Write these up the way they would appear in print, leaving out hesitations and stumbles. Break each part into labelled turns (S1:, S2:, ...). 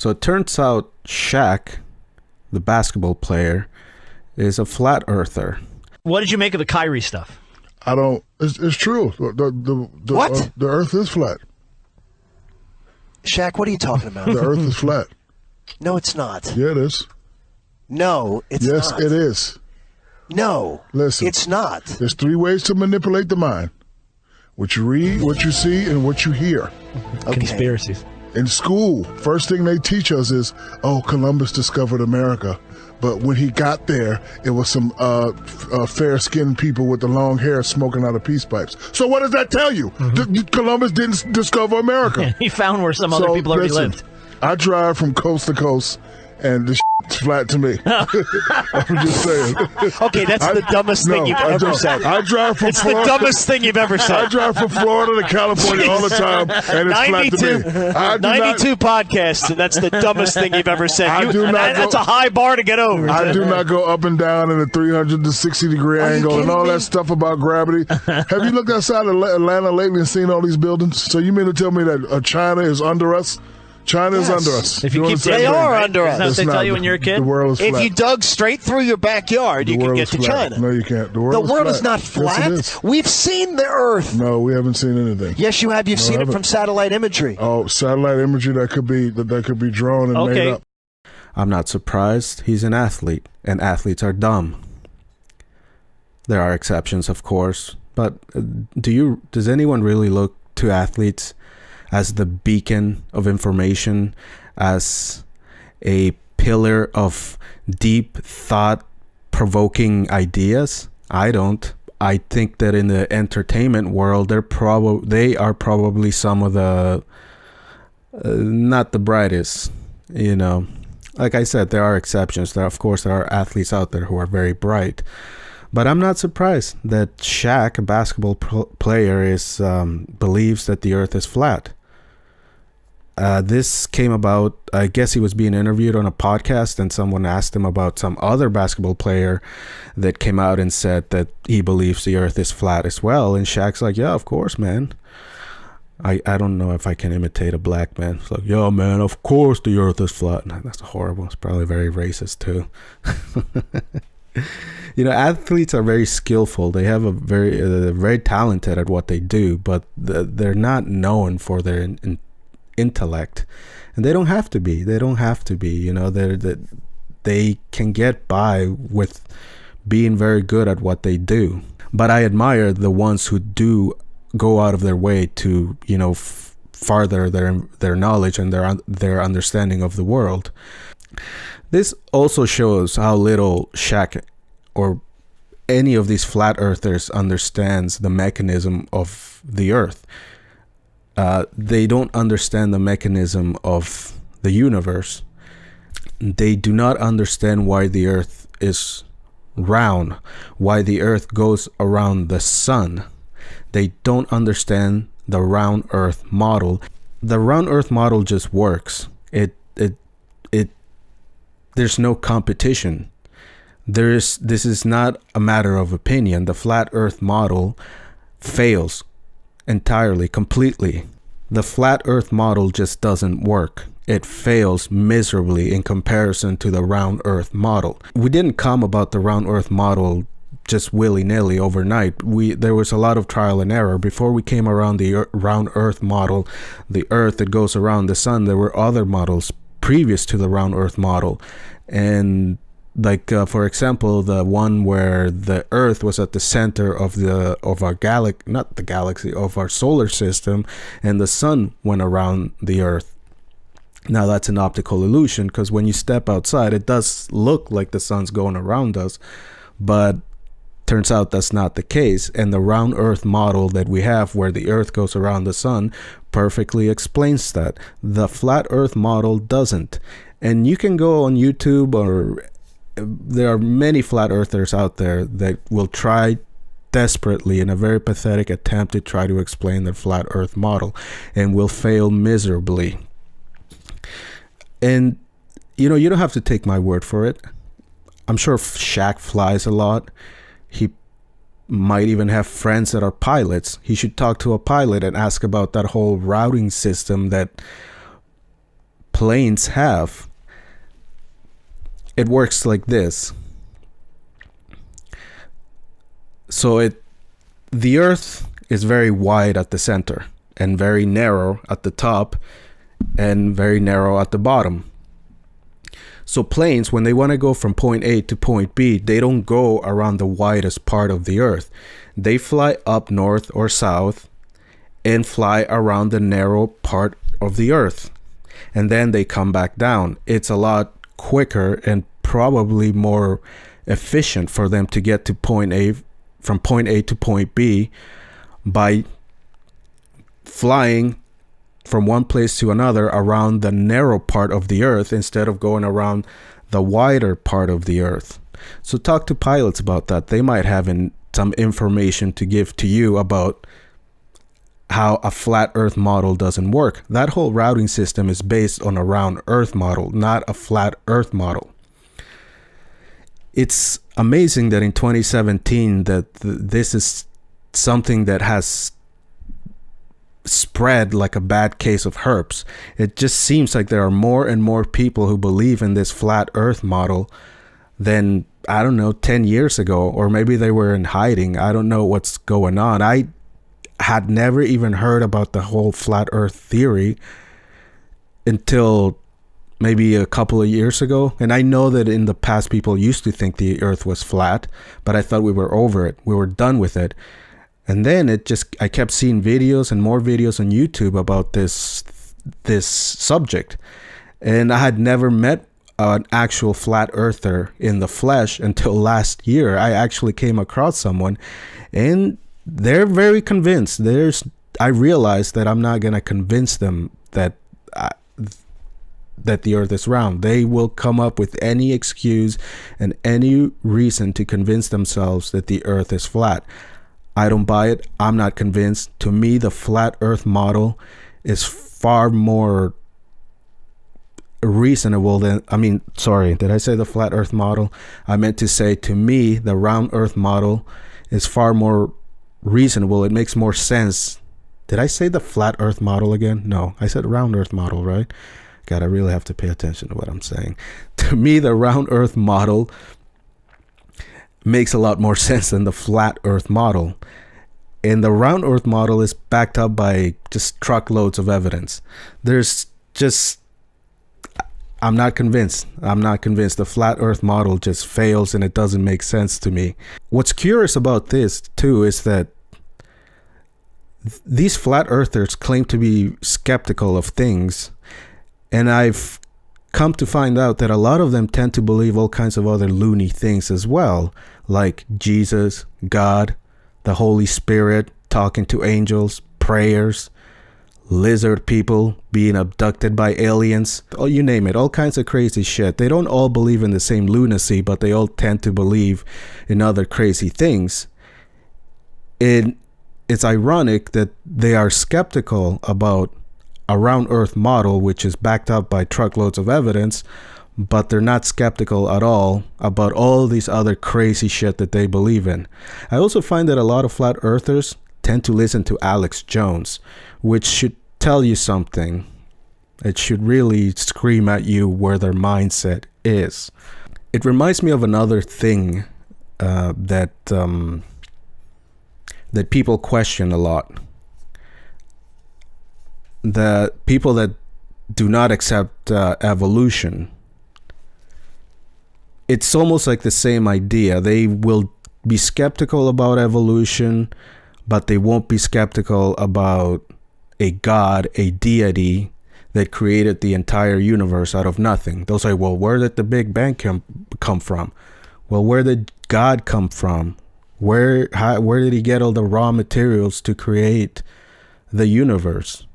S1: So it turns out Shaq, the basketball player, is a flat earther.
S2: What did you make of the Kyrie stuff?
S3: I don't. It's true.
S4: What?
S3: The Earth is flat.
S4: Shaq, what are you talking about?
S3: The Earth is flat.
S4: No, it's not.
S3: Yeah, it is.
S4: No, it's
S3: yes,
S4: not.
S3: Yes, it is.
S4: No,
S3: listen.
S4: It's not.
S3: There's 3 ways to manipulate the mind: what you read, what you see, and what you hear.
S4: Okay.
S2: Conspiracies.
S3: In school, first thing they teach us is, Columbus discovered America. But when he got there, it was some fair-skinned people with the long hair smoking out of peace pipes. So what does that tell you? Columbus didn't discover America.
S2: He found where some other people already lived.
S3: I drive from coast to coast, and the shit's flat to me. I'm just saying.
S4: Okay, that's the dumbest thing you've ever said.
S3: I drive from Florida.
S4: It's the dumbest thing you've ever said.
S3: I drive from Florida to California all the time, and it's flat to me.
S4: 92 podcasts, and that's the dumbest thing you've ever said. That's a high bar to get over.
S3: I do not go up and down in a 360-degree angle and all that stuff about gravity. Have you looked outside of Atlanta lately and seen all these buildings? So you mean to tell me that China is under us? China is under us.
S2: If you keep
S4: they are under us.
S2: That's what they tell you when you're a kid?
S3: The world is flat.
S4: If you dug straight through your backyard, you could get to China.
S3: No, you can't. The
S4: world is not flat.
S3: Yes,
S4: We've seen the Earth.
S3: No, we haven't seen anything.
S4: Yes, you have. You've seen it from satellite imagery.
S3: Oh, satellite imagery that could be drawn and made up.
S1: I'm not surprised. He's an athlete, and athletes are dumb. There are exceptions, of course, but does anyone really look to athletes as the beacon of information, as a pillar of deep thought-provoking ideas? I don't. I think that in the entertainment world, they are probably some of the not the brightest. Like I said, there are exceptions. There are athletes out there who are very bright. But I'm not surprised that Shaq, a basketball player, believes that the Earth is flat. This came about, I guess he was being interviewed on a podcast, and someone asked him about some other basketball player that came out and said that he believes the Earth is flat as well. And Shaq's like, yeah, of course, man. I don't know if I can imitate a black man. It's like, yeah, man, of course the Earth is flat. That's horrible. It's probably very racist too. Athletes are very skillful. They have they're very talented at what they do, but they're not known for their intellect, and they don't have to be. They can get by with being very good at what they do. But I admire the ones who do go out of their way to farther their knowledge and their understanding of the world. This also shows how little Shaq or any of these flat earthers understands the mechanism of the Earth. They don't understand the mechanism of the universe. They do not understand why the Earth is round, why the Earth goes around the sun. They don't understand the round Earth model. The round Earth model just works. There's no competition. This is not a matter of opinion. The flat Earth model fails entirely, completely. The flat Earth model just doesn't work. It fails miserably in comparison to the round Earth model. We didn't come about the round Earth model just willy-nilly overnight. There was a lot of trial and error. Before we came around the round Earth model, the Earth that goes around the sun, there were other models previous to the round Earth model. And for example, the one where the Earth was at the center of our of our solar system, and the sun went around the Earth. Now that's an optical illusion, because when you step outside, it does look like the sun's going around us, but turns out that's not the case. And the round Earth model that we have, where the Earth goes around the sun, perfectly explains that. The flat Earth model doesn't. And you can go on YouTube, or there are many flat earthers out there that will try desperately in a very pathetic attempt to try to explain the flat Earth model, and will fail miserably. And you don't have to take my word for it. I'm sure Shaq flies a lot. He might even have friends that are pilots. He should talk to a pilot and ask about that whole routing system that planes have, it works like this. So the Earth is very wide at the center and very narrow at the top and very narrow at the bottom. So planes, when they want to go from point A to point B, they don't go around the widest part of the Earth. They fly up north or south and fly around the narrow part of the Earth. And then they come back down. It's a lot quicker and probably more efficient for them to get to from point A to point B by flying from one place to another around the narrow part of the Earth instead of going around the wider part of the Earth. So talk to pilots about that. They might have some information to give to you about how a flat Earth model doesn't work. That whole routing system is based on a round Earth model, not a flat Earth model. It's amazing that in 2017 that this is something that has spread like a bad case of herpes. It just seems like there are more and more people who believe in this flat Earth model than, I don't know, 10 years ago, or maybe they were in hiding. I don't know what's going on. I had never even heard about the whole flat Earth theory until maybe a couple of years ago. And I know that in the past people used to think the Earth was flat, but I thought we were over it. We were done with it. And then I kept seeing videos and more videos on YouTube about this subject. And I had never met an actual flat earther in the flesh until last year. I actually came across someone and they're very convinced. I realized that I'm not going to convince them that the Earth is round. They will come up with any excuse and any reason to convince themselves that the Earth is flat. I don't buy it. I'm not convinced. To me, the flat Earth model is far more reasonable than, did I say the flat Earth model? I meant to say, to me, the round Earth model is far more reasonable. It makes more sense. Did I say the flat Earth model again? No, I said round Earth model, right? God, I really have to pay attention to what I'm saying. To me, the round Earth model makes a lot more sense than the flat Earth model. And the round Earth model is backed up by just truckloads of evidence. I'm not convinced. The flat Earth model just fails and it doesn't make sense to me. What's curious about this too is that these flat earthers claim to be skeptical of things. And I've come to find out that a lot of them tend to believe all kinds of other loony things as well, like Jesus, God, the Holy Spirit, talking to angels, prayers, lizard people being abducted by aliens, oh, you name it, all kinds of crazy shit. They don't all believe in the same lunacy, but they all tend to believe in other crazy things. It's ironic that they are skeptical about a round Earth model, which is backed up by truckloads of evidence, but they're not skeptical at all about all these other crazy shit that they believe in. I also find that a lot of flat earthers tend to listen to Alex Jones, which should tell you something. It should really scream at you where their mindset is. It reminds me of another thing that people question a lot. The people that do not accept evolution, it's almost like the same idea. They will be skeptical about evolution, but they won't be skeptical about a God, a deity that created the entire universe out of nothing. They'll say, well, where did the Big Bang come from? Well, where did God come from? Where did he get all the raw materials to create the universe?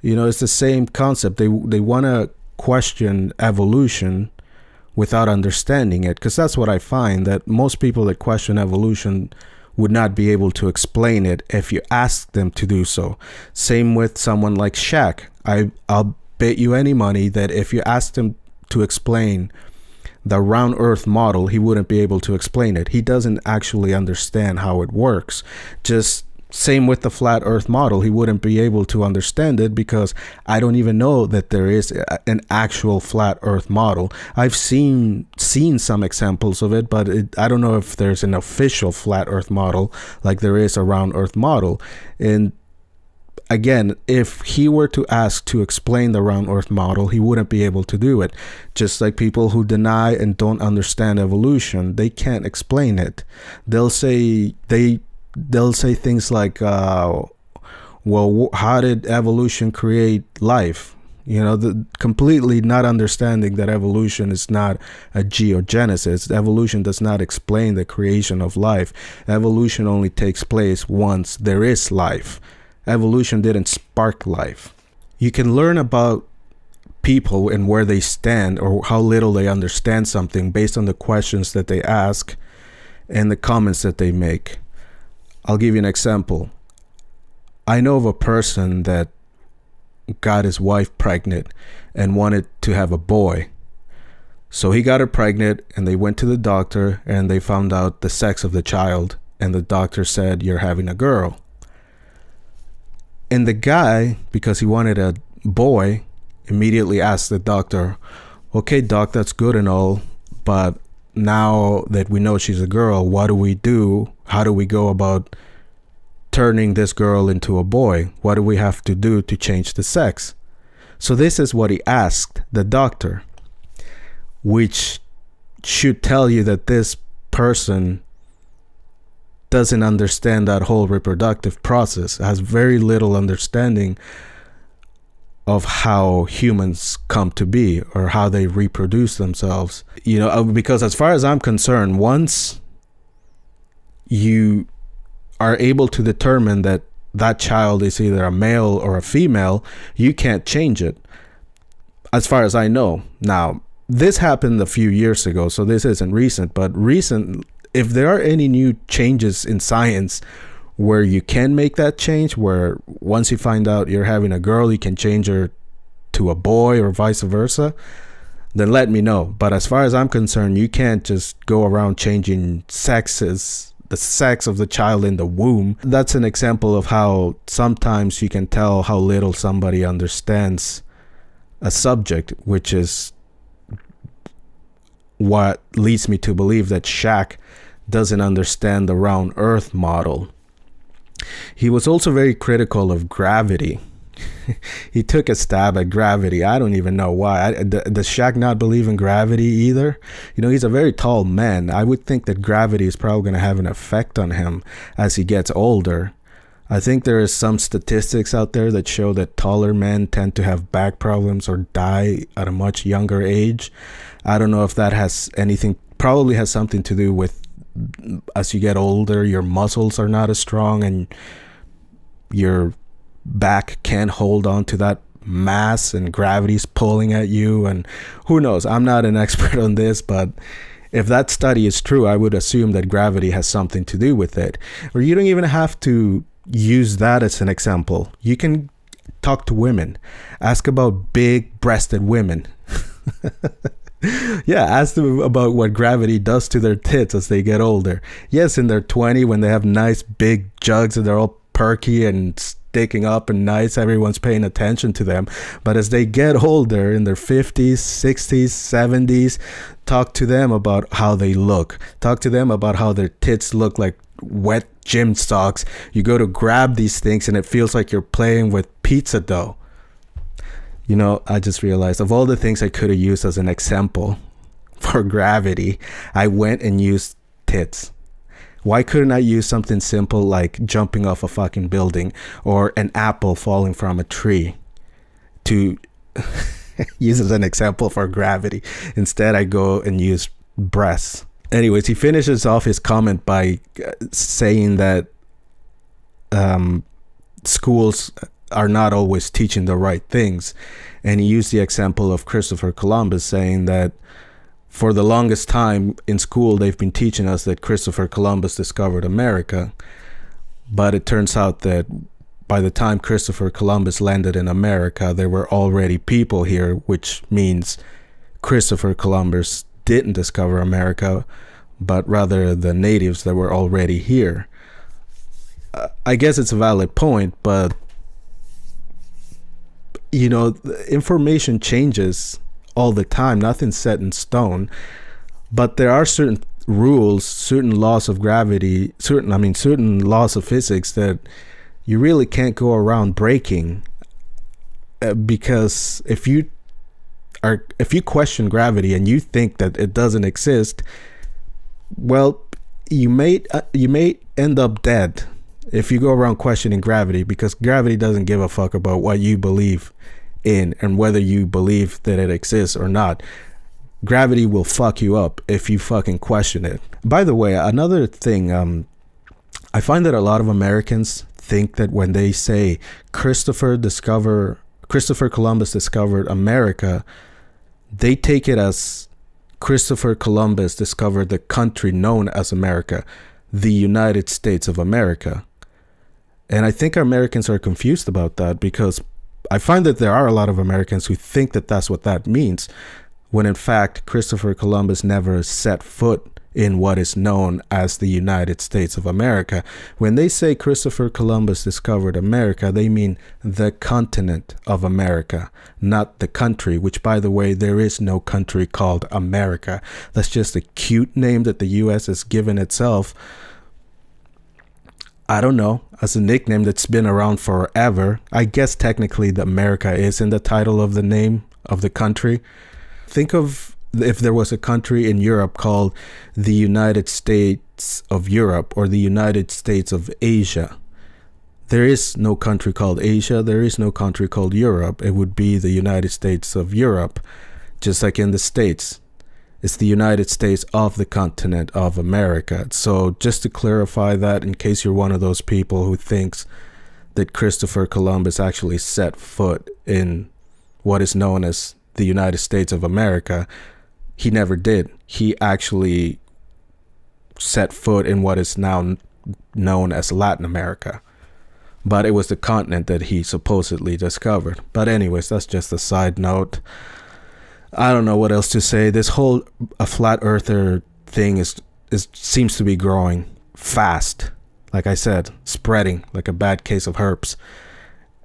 S1: You know, it's the same concept. They want to question evolution without understanding it, because that's what I find, that most people that question evolution would not be able to explain it if you ask them to do so. Same with someone like Shaq. I'll bet you any money that if you asked him to explain the round Earth model, he wouldn't be able to explain it. He doesn't actually understand how it works. Just Same with the flat earth model. He wouldn't be able to understand it because I don't even know that there is an actual flat earth model. I've seen some examples of it, but I don't know if there's an official flat earth model like there is a round earth model. And again, if he were to ask to explain the round earth model, he wouldn't be able to do it. Just like people who deny and don't understand evolution, they can't explain it. They'll say things like, well, how did evolution create life? You know, completely not understanding that evolution is not a geogenesis. Evolution does not explain the creation of life. Evolution only takes place once there is life. Evolution didn't spark life. You can learn about people and where they stand or how little they understand something based on the questions that they ask and the comments that they make. I'll give you an example. I know of a person that got his wife pregnant and wanted to have a boy. So he got her pregnant and they went to the doctor and they found out the sex of the child. And the doctor said, "You're having a girl." And the guy, because he wanted a boy, immediately asked the doctor, "Okay, doc, that's good and all, but now that we know she's a girl, what do we do? How do we go about turning this girl into a boy? What do we have to do to change the sex?" So this is what he asked the doctor, which should tell you that this person doesn't understand that whole reproductive process, has very little understanding of how humans come to be or how they reproduce themselves. You know, because as far as I'm concerned, once you are able to determine that that child is either a male or a female, you can't change it, as far as I know. Now, this happened a few years ago, so this isn't recent, but if there are any new changes in science where you can make that change, where once you find out you're having a girl, you can change her to a boy or vice versa, then let me know. But as far as I'm concerned, you can't just go around changing sexes, the sex of the child in the womb. That's an example of how sometimes you can tell how little somebody understands a subject, which is what leads me to believe that Shaq doesn't understand the round earth model. He was also very critical of gravity. He took a stab at gravity. I don't even know why. Does Shaq not believe in gravity either? You know, he's a very tall man. I would think that gravity is probably going to have an effect on him as he gets older. I think there is some statistics out there that show that taller men tend to have back problems or die at a much younger age. I don't know if that has anything, probably has something to do with as you get older, your muscles are not as strong and your back can't hold on to that mass and gravity's pulling at you. And who knows? I'm not an expert on this, but if that study is true, I would assume that gravity has something to do with it. Or you don't even have to use that as an example. You can talk to women, ask about big breasted women. Yeah, ask them about what gravity does to their tits as they get older. Yes, in their 20s, when they have nice big jugs and they're all perky and sticking up and nice, everyone's paying attention to them. But as they get older, in their 50s, 60s, 70s, talk to them about how they look. Talk to them about how their tits look like wet gym socks. You go to grab these things and it feels like you're playing with pizza dough. You know, I just realized of all the things I could have used as an example for gravity, I went and used tits. Why couldn't I use something simple like jumping off a fucking building or an apple falling from a tree to use as an example for gravity? Instead, I go and use breasts. Anyways, he finishes off his comment by saying that schools are not always teaching the right things. And he used the example of Christopher Columbus, saying that for the longest time in school, they've been teaching us that Christopher Columbus discovered America. But it turns out that by the time Christopher Columbus landed in America, there were already people here, which means Christopher Columbus didn't discover America, but rather the natives that were already here. I guess it's a valid point, but you know, information changes all the time. Nothing's set in stone, but there are certain rules, certain laws of gravity, certain laws of physics that you really can't go around breaking, because if you question gravity and you think that it doesn't exist, well, you may end up dead if you go around questioning gravity, because gravity doesn't give a fuck about what you believe in and whether you believe that it exists or not. Gravity will fuck you up if you fucking question it. By the way, another thing, I find that a lot of Americans think that when they say Christopher Columbus discovered America, they take it as Christopher Columbus discovered the country known as America, the United States of America. And I think Americans are confused about that, because I find that there are a lot of Americans who think that that's what that means, when in fact Christopher Columbus never set foot in what is known as the United States of America. When they say Christopher Columbus discovered America, they mean the continent of America, not the country, which, by the way, there is no country called America. That's just a cute name that the US has given itself. I don't know, as a nickname that's been around forever. I guess technically the America is in the title of the name of the country. Think of if there was a country in Europe called the United States of Europe or the United States of Asia. There is no country called Asia. There is no country called Europe. It would be the United States of Europe, just like in the States. It's the United States of the continent of America. So just to clarify that, in case you're one of those people who thinks that Christopher Columbus actually set foot in what is known as the United States of America, he never did. He actually set foot in what is now known as Latin America. But it was the continent that he supposedly discovered. But anyways, that's just a side note. I don't know what else to say. This whole a flat earther thing is seems to be growing fast. Like I said, spreading like a bad case of herpes.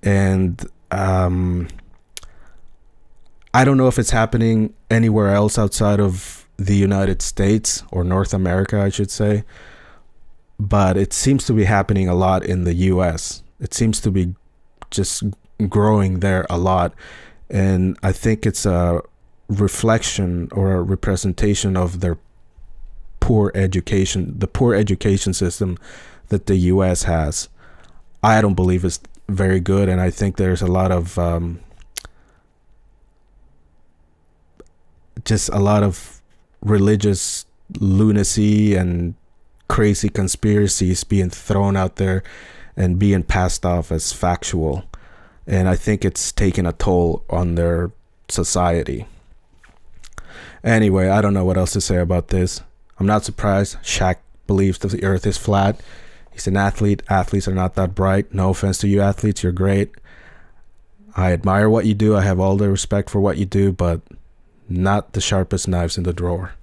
S1: And I don't know if it's happening anywhere else outside of the United States, or North America, I should say. But it seems to be happening a lot in the US. It seems to be just growing there a lot. And I think it's a reflection or a representation of their poor education, the poor education system that the US has. I don't believe it's very good. And I think there's a lot of just a lot of religious lunacy and crazy conspiracies being thrown out there and being passed off as factual. And I think it's taken a toll on their society. Anyway, I don't know what else to say about this. I'm not surprised. Shaq believes that the earth is flat. He's an athlete. Athletes are not that bright. No offense to you athletes, you're great. I admire what you do. I have all the respect for what you do, but not the sharpest knives in the drawer.